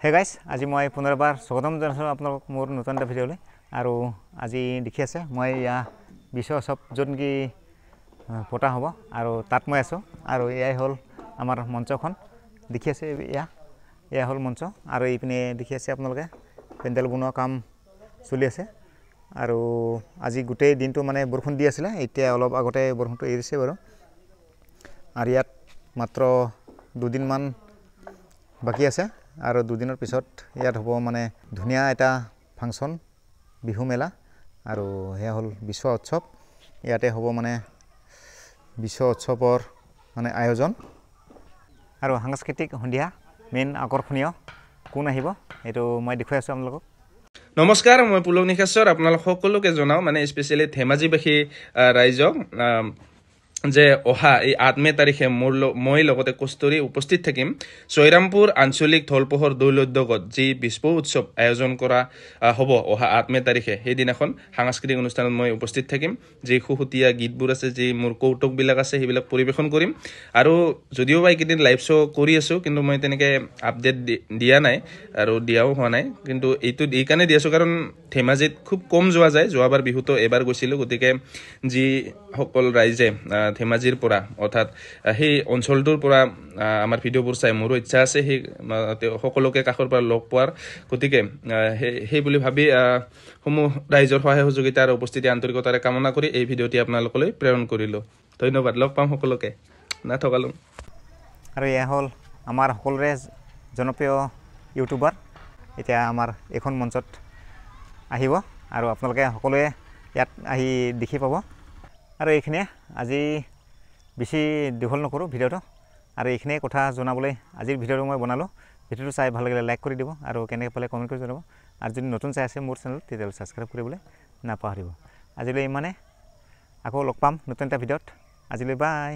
hey guys আজি মই পুনৰবাৰ স্বাগতম জনাইছোঁ আপোনালোকক মোৰ নতুন এটা ভিডিঅ'লৈ আৰু আজি দেখি আছে মই ইয়া বিশ্ব উৎসৱ য'ত নেকি পতা হ'ব আৰু তাত মই আছোঁ আৰু এয়াই হ'ল আমাৰ মঞ্চখন দেখি আছে এয়া হ'ল মঞ্চ আৰু এইপিনে দেখি আছে আপোনালোকে পেণ্ডেল বনোৱা কাম চলি আছে আৰু আজি গোটেই দিনটো মানে বৰষুণ দি আছিলে এতিয়া অলপ আগতে বৰষুণটো এৰিছে বাৰু আৰু ইয়াত মাত্ৰ দুদিনমান বাকী আছে আৰু দুদিনৰ পিছত ইয়াত হ'ব মানে ধুনীয়া এটা ফাংচন বিহু মেলা আৰু হেয়া হ'ল বিশ্ব উৎসৱ ইয়াতে হ'ব মানে বিশ্ব উৎসৱৰ মানে আয়োজন আৰু সাংস্কৃতিক সন্ধিয়া মেইন আকৰ্ষণীয় কোন আহিব এইটো মই দেখুৱাই আছোঁ আপোনালোকক নমস্কাৰ মই পুলক নিখাশ্বৰ আপোনালোক সকলোকে জনাওঁ মানে স্পেচিয়েলি ধেমাজিবাসী ৰাইজক যে অহা এই ৮ মে তাৰিখে মই লগতে কস্তুৰী উপস্থিত থাকিম চৈৰামপুৰ আঞ্চলিক ঢলপোহৰ দৌল উদ্যোগত যি বিশ্ব উৎসৱ আয়োজন কৰা হ'ব অহা ৮ মে তাৰিখে সেইদিনাখন সাংস্কৃতিক অনুষ্ঠানত মই উপস্থিত থাকিম যি খুহুতীয়া গীতবোৰ আছে যি মোৰ কৌতুকবিলাক আছে সেইবিলাক পৰিৱেশন কৰিম আৰু যদিও বা এইকেইদিন লাইভ শ্ব' কৰি আছোঁ কিন্তু মই তেনেকৈ আপডেট দিয়া নাই আৰু দিয়াও হোৱা নাই কিন্তু এইটো এইকাৰণে দি আছোঁ কাৰণ ধেমাজিত খুব কম যোৱা যায় যোৱাবাৰ বিহুতো এবাৰ গৈছিলোঁ গতিকে যিসকল ৰাইজে ধেমাজিৰ পৰা অৰ্থাৎ সেই অঞ্চলটোৰ পৰা আমাৰ ভিডিঅ'বোৰ চাই মোৰো ইচ্ছা আছে সেই সকলোকে কাষৰ পৰা লগ পোৱাৰ গতিকে সেই বুলি ভাবি সমূহ ৰাইজৰ সহায় সহযোগিতা আৰু উপস্থিতি আন্তৰিকতাৰে কামনা কৰি এই ভিডিঅ'টি আপোনালোকলৈ প্ৰেৰণ কৰিলোঁ ধন্যবাদ লগ পাম সকলোকে নাথকালো আৰু এয়া হ'ল আমাৰ সকলোৰে জনপ্ৰিয় ইউটিউবাৰ এতিয়া আমাৰ এইখন মঞ্চত আহিব আৰু আপোনালোকে সকলোৱে ইয়াত আহি দেখি পাব আৰু এইখিনিয়ে আজি বেছি দীঘল নকৰোঁ ভিডিঅ'টো আৰু এইখিনিয়ে কথা জনাবলৈ আজিৰ ভিডিঅ'টো মই বনালোঁ ভিডিঅ'টো চাই ভাল লাগিলে লাইক কৰি দিব আৰু কেনেকৈ পালে কমেণ্ট কৰি জনাব আৰু যদি নতুন চাই আছে মোৰ চেনেল তেতিয়াহ'লে ছাবস্ক্ৰাইব কৰিবলৈ নাপাহৰিব আজিলৈ ইমানে আকৌ লগ পাম নতুন এটা ভিডিঅ'ত আজিলৈ বাই